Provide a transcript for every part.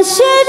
जा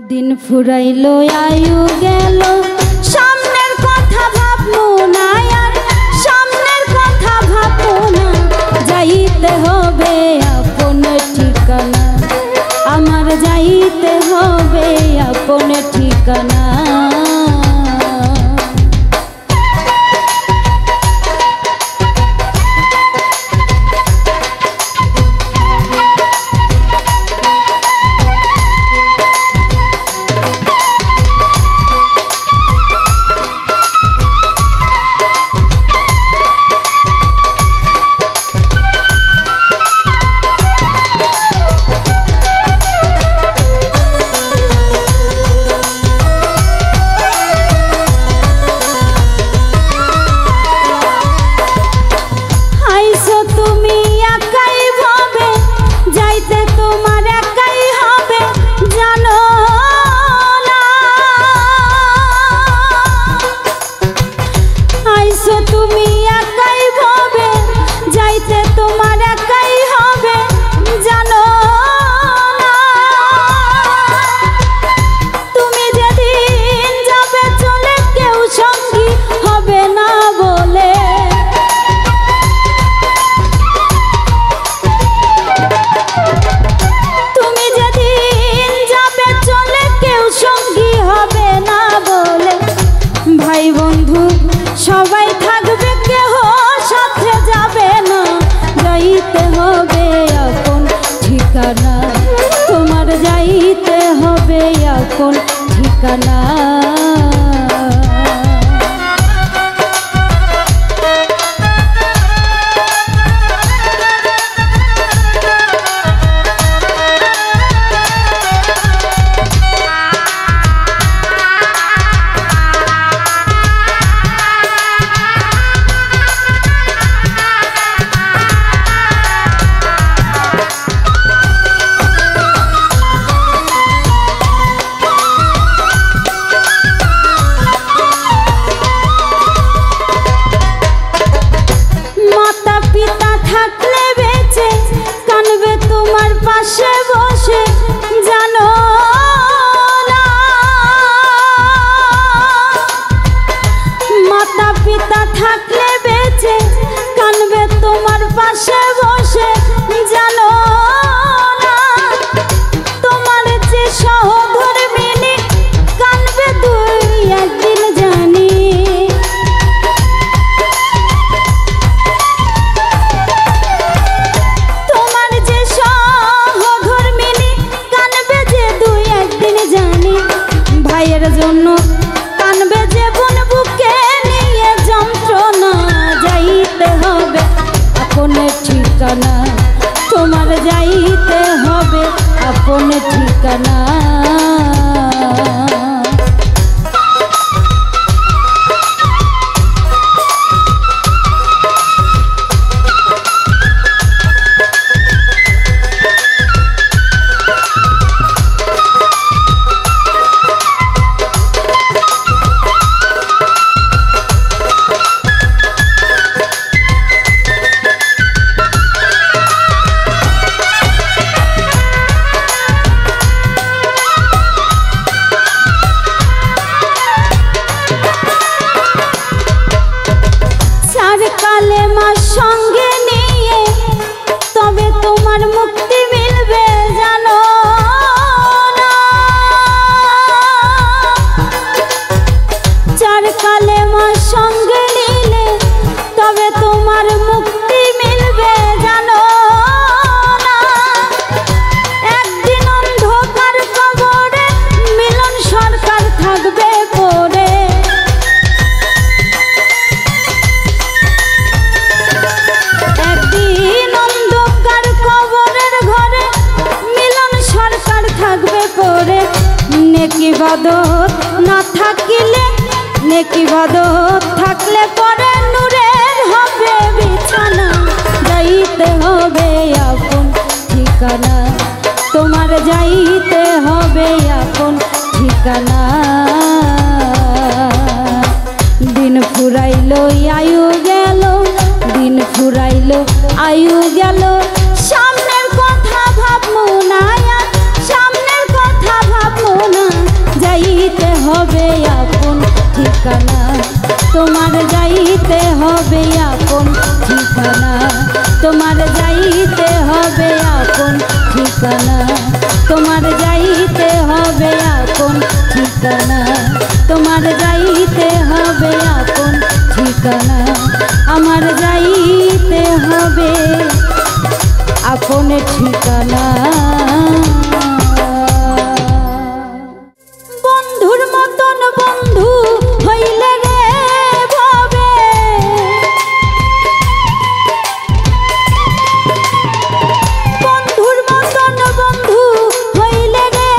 दिन फुराइलो आयु गेल सामनेर कथा भाबबो ना यार सामनेर कथा भाबबो ना जाइते होबे आपन ठिकाना आमार जाइते होबे आपन ठिकाना। सबाई थाकबे केह साथे जाबे ना जाइते होबे आपन ठिकाना तोमार जाइते होबे आपन ठिकाना। तोमार जाइते होबे आपन ठिकाना। संगे निये तबे तोमार मुक्ति मिलबे जानो ना चार कालेमा संगे निले तबे तोमार मुक्ति मिलबे जानो ना एकदिन अंधकार कबरे मिलन सरकार थाकबे पड़े नेकी बादत ना थाकिले नेकी बादत थाकले परे नूरेर होबे बिछाना जाइते होबे आपन ठिकाना तोमार जाइते होबे आपन ठिकाना। दिन फुराइलो आयु गेल दिन फुराइलो आयु गेल सामनेर कथा भाबबो ना सामनेर कथा भाबबो ना ঠিকানা, তোমার যাইতে হবে আপন ঠিকানা, তোমার যাইতে হবে আপন ঠিকানা, তোমার যাইতে হবে আপন ঠিকানা, তোমার যাইতে হবে আপন ঠিকানা, আমার যাইতে হবে আপন ঠিকানা। বন্ধুর মতন বন্ধু হইলে রে ভাবে, বন্ধুর মতন বন্ধু হইলে রে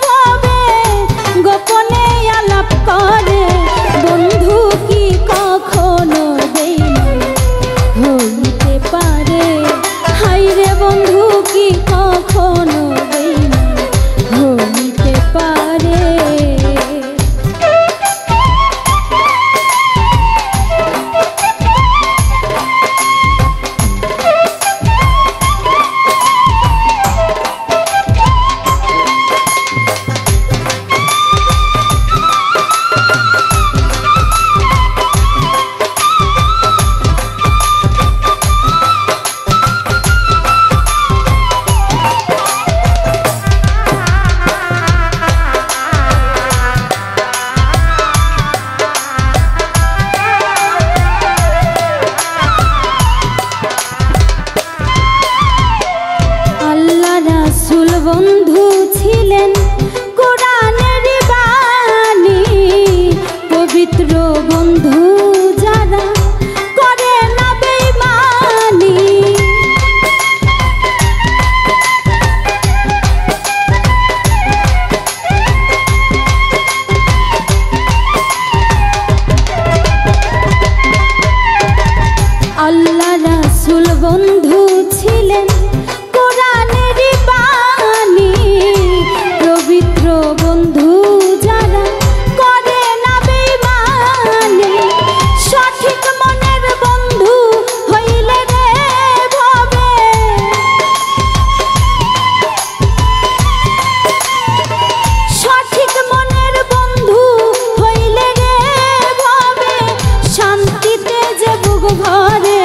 ভাবে, গোপনে আলাপ করে বন্ধু কি কখনো বেঈমান হইতে পারে, হায়রে বন্ধু কি কখনো বেঈমান হইতে পারে। বন্ধু ছিলেন কোরআনের বাণী, পবিত্র বন্ধু যারা করে না বেঈমানি, আল্লাহ রাসূল বন্ধু ছিলেন কোরআনের বাণী, পবিত্র বন্ধু যারা করে না বেঈমানি, সঠিক মনের বন্ধু হইলে রে ভাবে, সঠিক মনের বন্ধু হইলে রে ভাবে, শান্তিতে যে বুক ভরে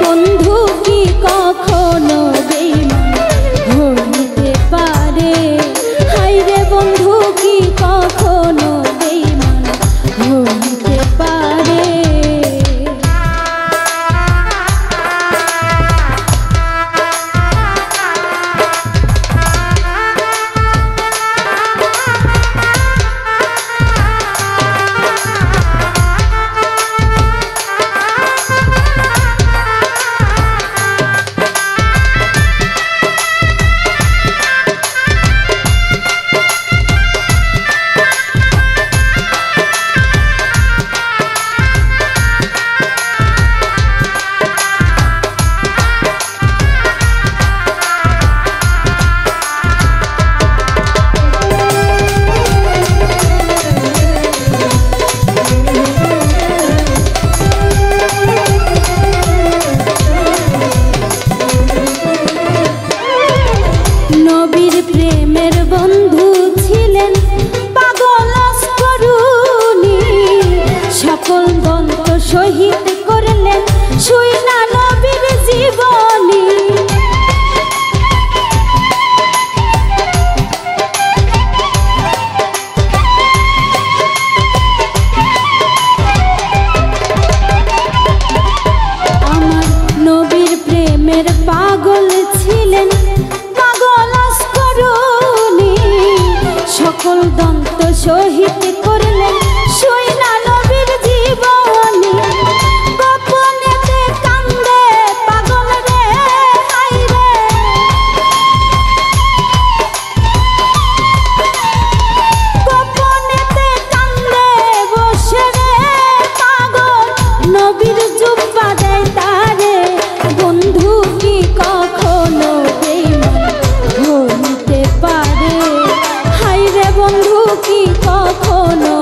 বন্ধু কি কখনো বেঈমান হইতে পারে, হায়রে বন্ধু কি কখনো বেঈমান হইতে পারে। নবীর প্রেমের বন্ধু ছিলেন পাগল অস্করুনি, সকল দ্বন্দ্ব শহীদ করলেন শুইনা নবীর জীবনী, আমার নবীর প্রেমের পাগল ছিলেন সকল দন্ত শহীদ করলেন শুইনা নবীর জীবনী, গোপনেতে কান্দে পাগল রে হায়রে, গোপনেতে কান্দে বসে রে পাগল, নবীর জুব্বা দেয় তারে বন্ধু কি কখনো বেঈমান হইতে পারে, হায়রে বন্ধু কি কখনো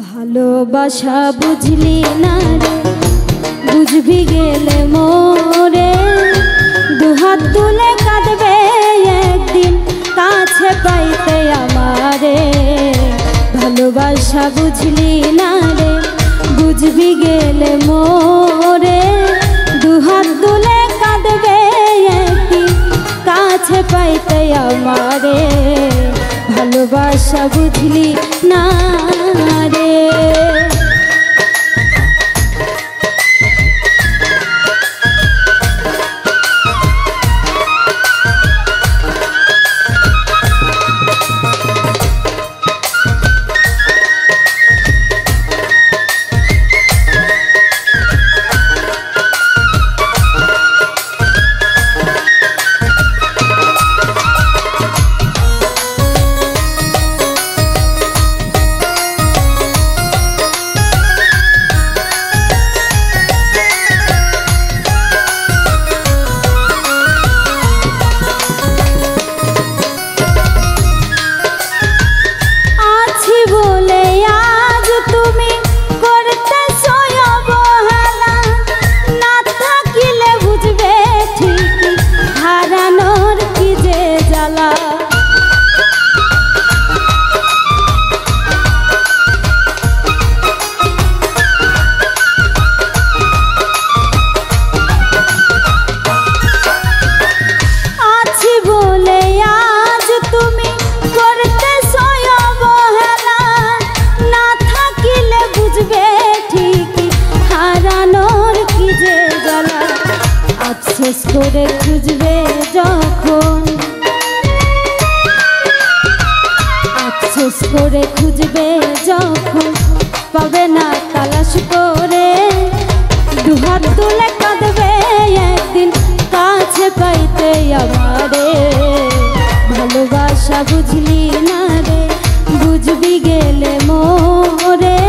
ভালোবাসা বুঝলি না রে, বুঝবি গেলে মোরে, দুহাত তুলে কাঁদবে একদিন কাছে পাইতে আমারে। ভালোবাসা বুঝলি না রে, বুঝবি গেলে মোরে, দুহাত তুলে কাঁদবে একদিন কাছে পাইতে আমারে। ভালোবাসা বুঝলি না রে। আফসোস করে খুঁজবে যখন, আফসোস করে খুঁজবে যখন, পাবে না তালাশ করে, দুহাত তুলে কাঁদবে একদিন কাছে পাইতে আমারে। ভালোবাসা বুঝলি না রে, বুঝবি গেলে মোরে,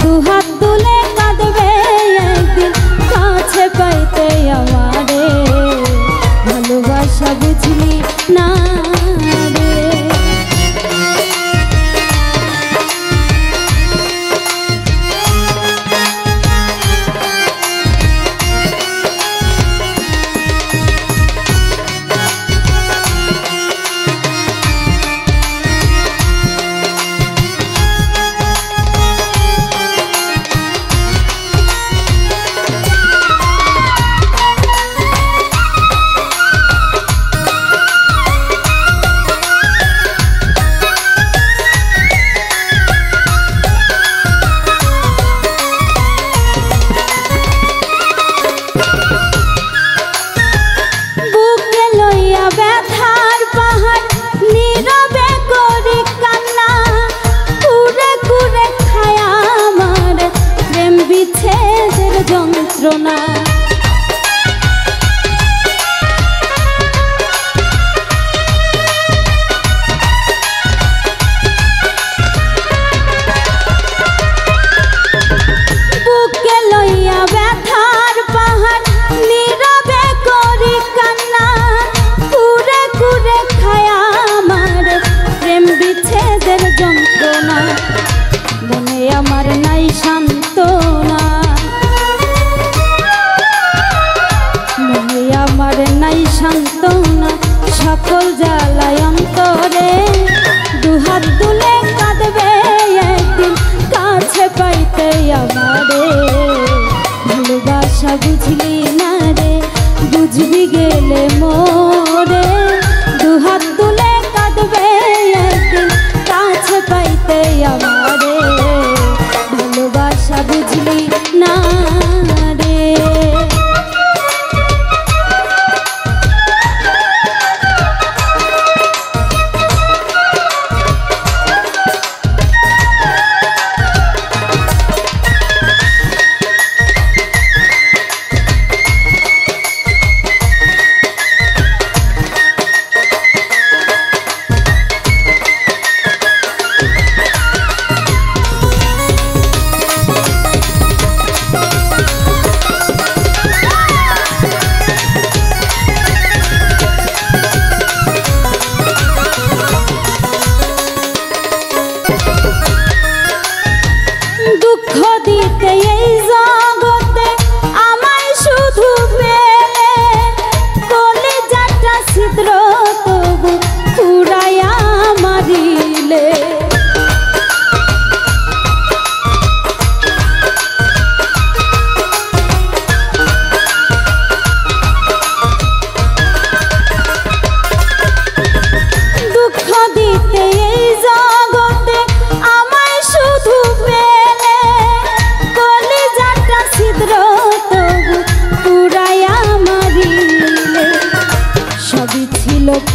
দুহাত তুলে কাঁদবে একদিন কাছে পাইতে আমারে। ভালোবাসা বুঝলি না রে।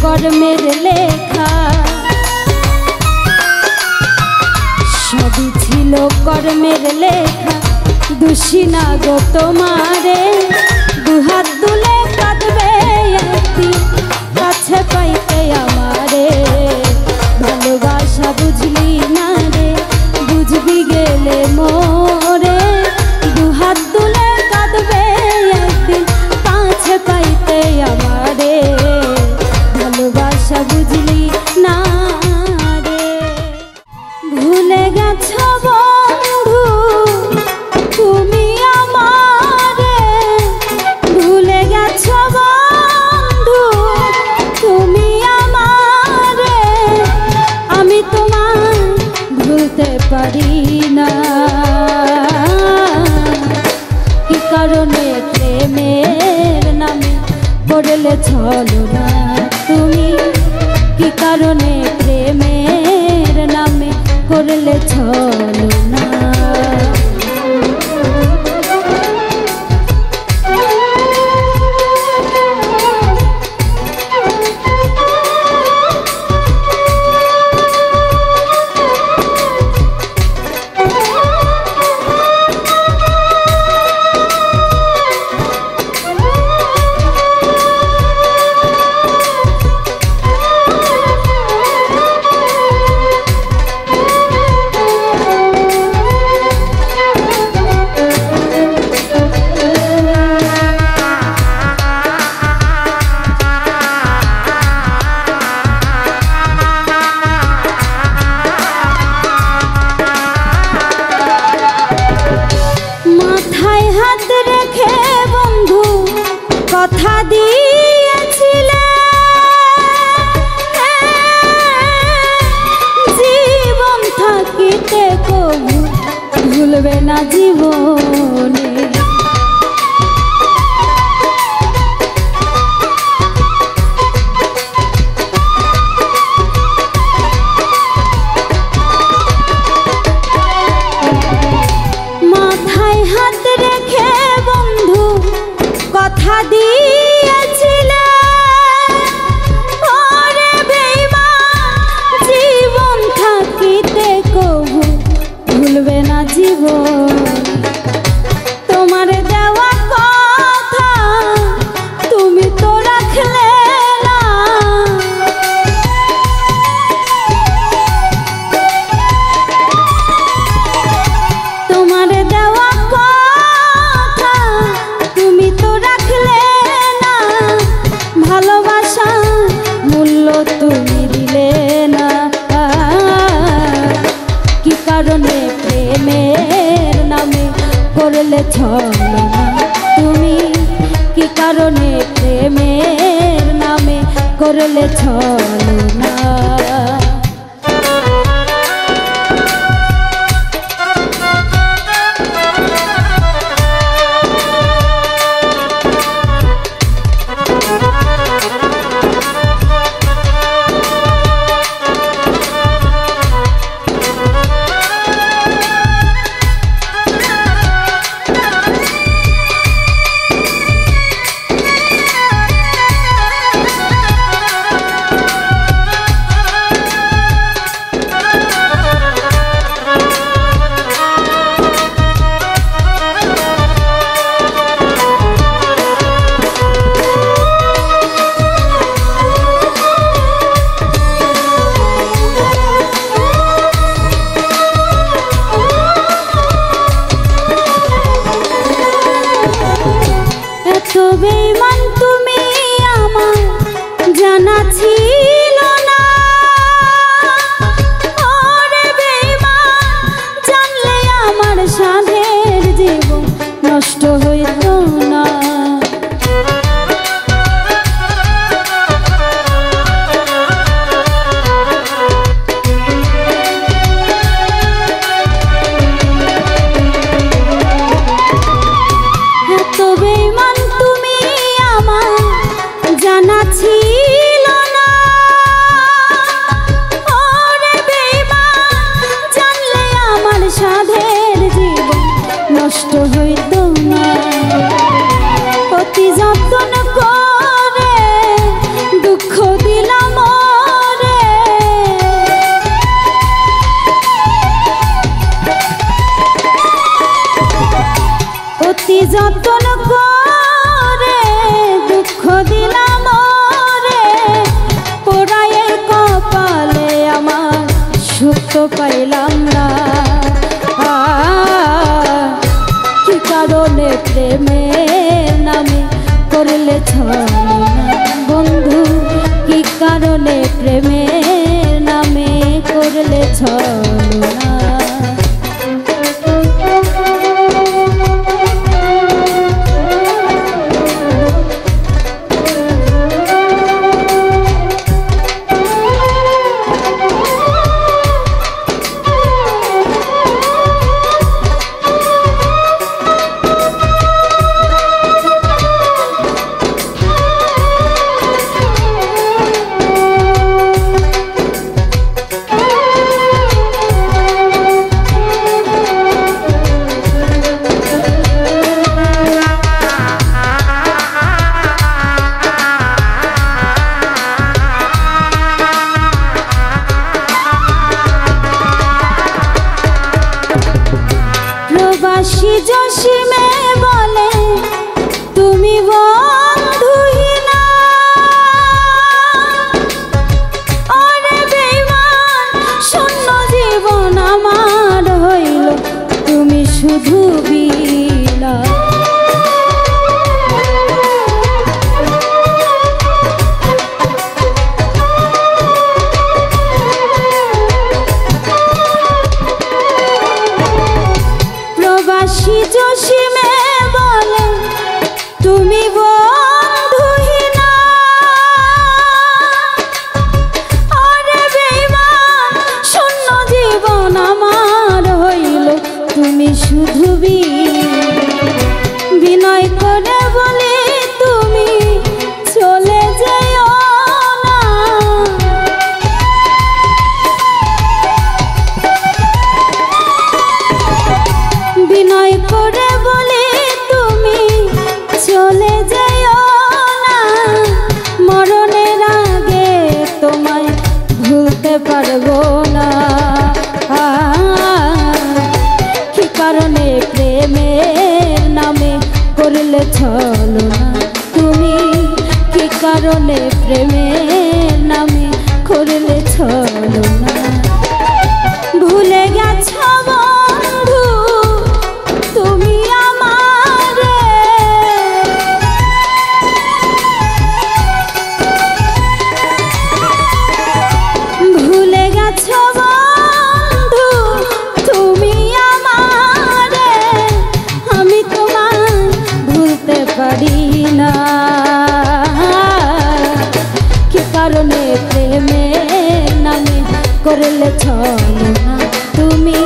কর্মের লেখা, সবই ছিল কর্মের লেখা। দোষী না গো তোমারে, দুহাত তুলে কাঁদবে একদিন কাছে পাইতে আমারে। ভালোবাসা বুঝলি না রে, বুঝবি গেলে মোরে। দুহাত তুলে কাঁদবে একদিন কাছে পাইতে আমারে। ভালোবাসা বুঝলি না রে। ভুলে গেছ বন্ধু তুমি আমারে, ভুলে গেছ বন্ধু তুমি আমারে। আমি তোমায় ভুলতে পারি না, কি কারণে প্রেমের নামে করলে ছলনা তুমি। কি কারণে প্রেমের নামে করলে ছলনা। কথা দিয়েছিলে জীবন থাকিতে কবু ভুলবে না জীবনে। মাথায় হাত রেখে বন্ধু কথা দিয়েছিলে, ওরে বেঈমান জীবন থাকিতে কবু ভুলবে না জীবন। তোমার দেওয়া কথা তুমি তো রাখলে না, তোমার দেওয়া কথা তুমি তো রাখলে না। ভালোবাসা মূল্য তুমি দিলে না, কি কারণে প্রেমের নামে করলে ছলনা তুমি। কি কারণে প্রেমের নামে করলে ছলনা। বেঈমান তুমি আমার জানা ছিল না, ওরে বেঈমান জানলে আমার সাধের জীবন নষ্ট হইত না। এত বেঈমান তুমি তো পাইলাম না। কি কারণে প্রেমের নামে করলে ছলনা বন্ধু, কি কারণে প্রেমের নামে করলে ছলনা। জসিমে বলে তুমি বন্ধুহীনা, ওরে বেঈমান শূন্য জীবন আমার হইল তুমি শুধু বিনা। জসিমে বলে তুমি বন্ধুহীনা, ওরে বেঈমান শূন্য জীবন আমার হইল তুমি শুধু বিনয় করে বলে তুমি চলে যেও না। বিনয় করে বলে তুমি চলে যেও না, মরণের আগে তোমায় ভুলতে পারবো না। কি কারণে প্রেমের নামে করলে ছলনা তুমি, কি কারণে প্রেমের নামে করলে ছলনা। ভুলে গেছ বন্ধু তুমি আমারে, ভুলে গেছ বন্ধু তুমি আমারে, আমি তোমায় ভুলতে পারি না। কি কারণে প্রেমের নামে করলে ছলনা তুমি,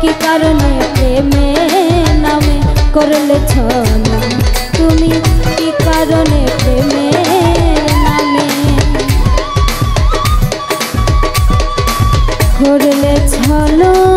কি কারণে প্রেমের নামে করলে ছলনা তুমি, কি কারণে প্রেমের নামে করলে ছলনা।